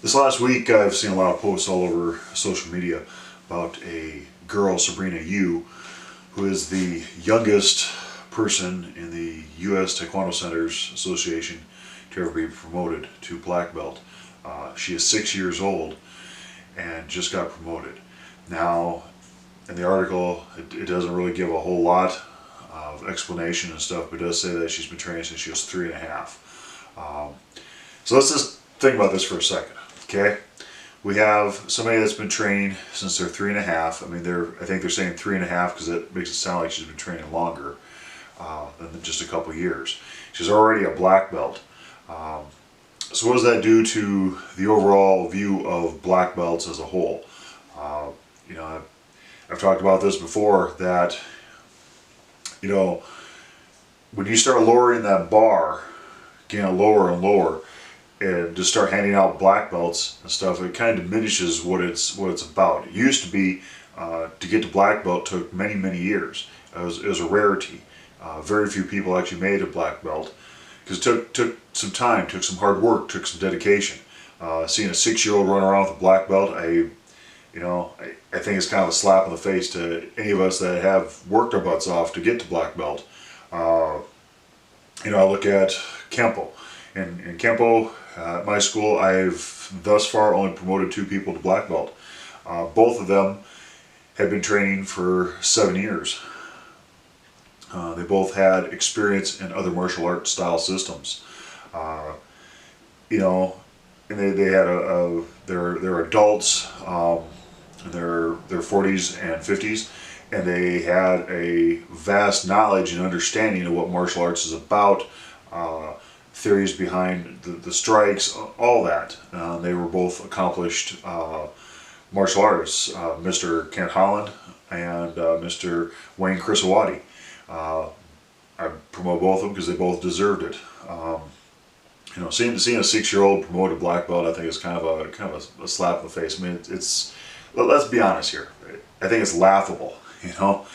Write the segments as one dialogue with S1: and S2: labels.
S1: This last week I've seen a lot of posts all over social media about a girl, Sabrina Yu, who is the youngest person in the U.S. Taekwondo Centers Association to ever be promoted to black belt. She is 6 years old and just got promoted. Now, in the article, it doesn't really give a whole lot of explanation and stuff, but it does say that she's been training since she was 3.5. So let's just think about this for a second, okay? We have somebody that's been training since they're 3.5. I mean, I think they're saying 3.5 because it makes it sound like she's been training longer than just a couple years. She's already a black belt. So what does that do to the overall view of black belts as a whole? You know, I've talked about this before, that, you know, when you start lowering that bar, getting lower and lower, and just start handing out black belts and stuff, it kind of diminishes what it's about. It used to be to get to black belt took many years. It was a rarity. Very few people actually made a black belt because it took some time, took some hard work, took some dedication. Seeing a 6-year-old run around with a black belt, I think it's kind of a slap in the face to any of us that have worked our butts off to get to black belt. You know, I look at Kenpo. In Kenpo, at my school, I've thus far only promoted 2 people to black belt. Both of them have been training for 7 years. They both had experience in other martial arts style systems. You know, and they had they're adults in their 40s and 50s, and they had a vast knowledge and understanding of what martial arts is about. Theories behind the strikes, all that. They were both accomplished martial artists, Mr. Holland and Mr. Chris Awadi. I promote both of them because they both deserved it. You know, seeing a 6-year-old promote a black belt, I think is kind of a slap in the face. I mean, let's be honest here. I think it's laughable. You know.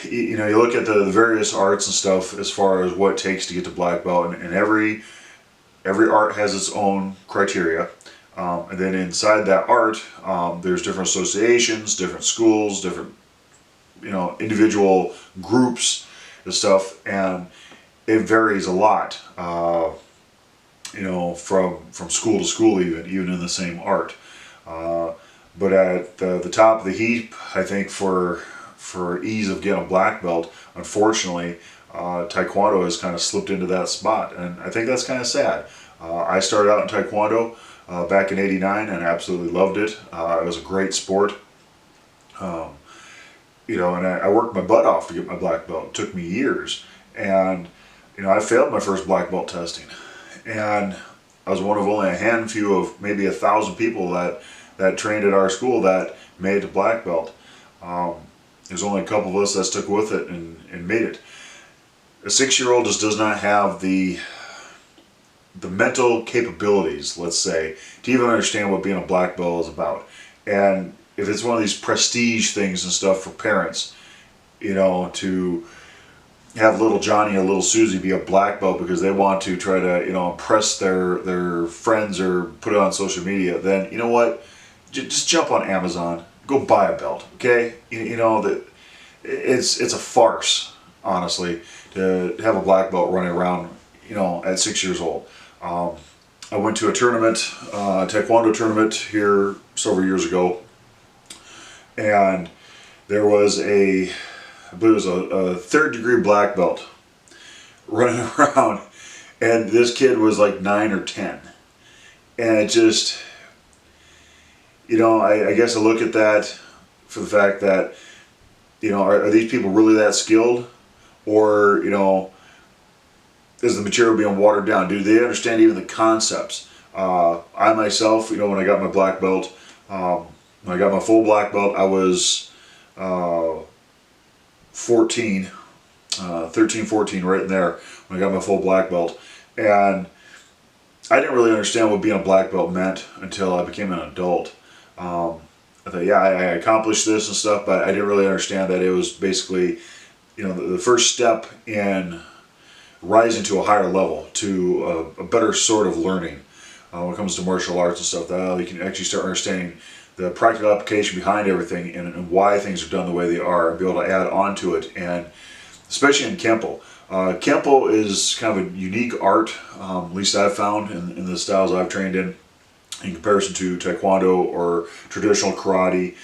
S1: You know, you look at the various arts and stuff as far as what it takes to get to black belt, and every art has its own criteria, and then inside that art there's different associations, different schools, different, you know, individual groups and stuff, and it varies a lot, you know, from school to school, even in the same art. But at the top of the heap, I think for ease of getting a black belt, unfortunately, taekwondo has kind of slipped into that spot, and I think that's kind of sad. I started out in taekwondo back in '89 and absolutely loved it. It was a great sport. You know, and I worked my butt off to get my black belt. It took me years, and you know, I failed my first black belt testing, and I was one of only a handful of maybe 1,000 people that trained at our school that made it to black belt. There's only a couple of us that stuck with it and made it. A 6-year-old just does not have the mental capabilities, let's say, to even understand what being a black belt is about. And if it's one of these prestige things and stuff for parents, you know, to have little Johnny or little Susie be a black belt because they want to try to, you know, impress their friends or put it on social media, then you know what? Just jump on Amazon. Go buy a belt, okay? You know, that it's a farce, honestly, to have a black belt running around, you know, at 6 years old. I went to a tournament, taekwondo tournament here several years ago, and there was I believe it was a 3rd degree black belt running around, and this kid was like 9 or 10, and it just, you know, I guess I look at that for the fact that, you know, are these people really that skilled? Or, you know, is the material being watered down? Do they understand even the concepts? I myself, you know, when I got my black belt, when I got my full black belt, I was 13, 14, right in there, when I got my full black belt. And I didn't really understand what being a black belt meant until I became an adult. I thought, yeah, I accomplished this and stuff, but I didn't really understand that it was basically, you know, the first step in rising to a higher level, to a better sort of learning. when it comes to martial arts and stuff. That you can actually start understanding the practical application behind everything, and why things are done the way they are, and be able to add on to it. And especially in Kenpo. Kenpo is kind of a unique art, at least I've found in the styles I've trained in comparison to taekwondo or traditional karate.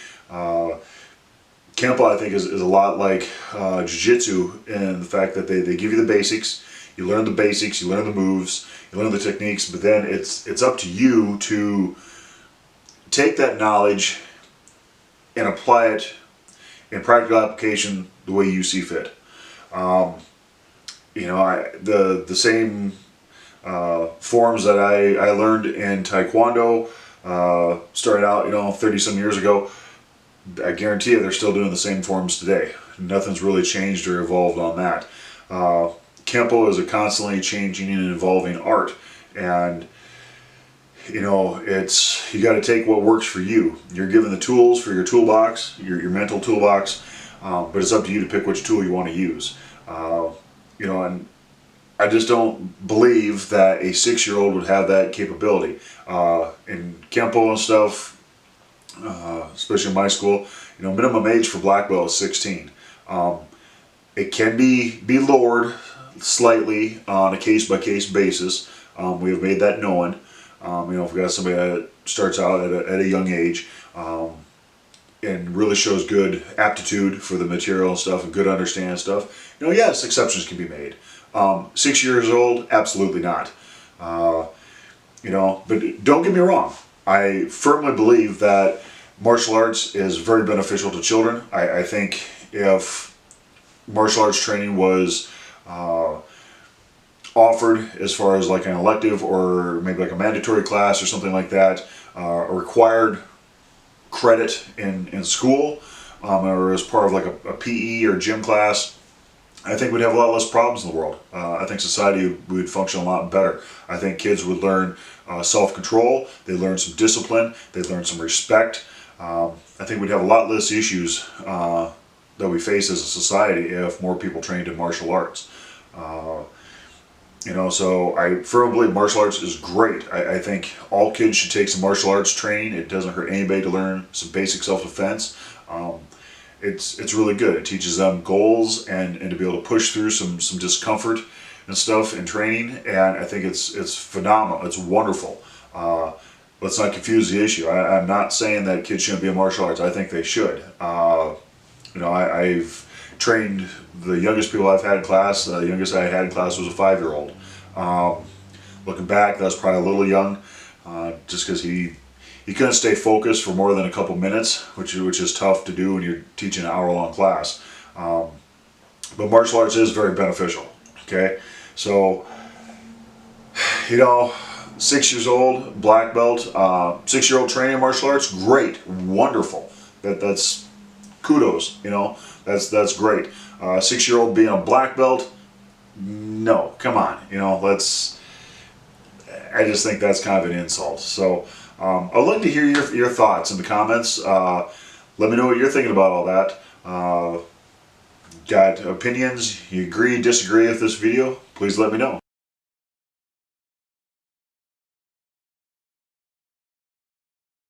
S1: Kenpo, I think, is a lot like jiu-jitsu in the fact that they give you the basics. You learn the basics, you learn the moves, you learn the techniques, but then it's up to you to take that knowledge and apply it in practical application the way you see fit. You know, the same forms that I learned in taekwondo, started out, you know, 30 some years ago. I guarantee you they're still doing the same forms today. Nothing's really changed or evolved on that. Kenpo is a constantly changing and evolving art, and you know, you got to take what works for you. You're given the tools for your toolbox, your mental toolbox, but it's up to you to pick which tool you want to use. You know, and I just don't believe that a 6-year-old would have that capability. In Kenpo and stuff, especially in my school, you know, minimum age for black belt is 16. It can be lowered slightly on a case-by-case basis. We have made that known. You know, if we got somebody that starts out at a young age and really shows good aptitude for the material and stuff, and good understanding stuff, you know, yes, exceptions can be made. 6 years old, absolutely not. You know, but don't get me wrong. I firmly believe that martial arts is very beneficial to children. I think if martial arts training was offered as far as like an elective or maybe like a mandatory class or something like that, a required credit in school, or as part of like a PE or gym class, I think we'd have a lot less problems in the world. I think society would function a lot better. I think kids would learn self-control, they'd learn some discipline, they'd learn some respect. I think we'd have a lot less issues that we face as a society if more people trained in martial arts. You know, so I firmly believe martial arts is great. I think all kids should take some martial arts training. It doesn't hurt anybody to learn some basic self-defense. It's really good. It teaches them goals and to be able to push through some discomfort and stuff in training. And I think it's phenomenal. It's wonderful. Let's not confuse the issue. I'm not saying that kids shouldn't be in martial arts. I think they should. You know, I've trained the youngest people I've had in class. The youngest I had in class was a 5-year-old. Looking back, that was probably a little young, just because he couldn't stay focused for more than a couple minutes, which is tough to do when you're teaching an hour-long class. But martial arts is very beneficial. Okay, so you know, 6 years old, black belt, 6-year-old training in martial arts, great, wonderful. That's kudos. You know, that's great. 6-year-old being a black belt, no, come on. You know, I just think that's kind of an insult. So I'd like to hear your thoughts in the comments. Let me know what you're thinking about all that. Got opinions? You agree, disagree with this video? Please let me know.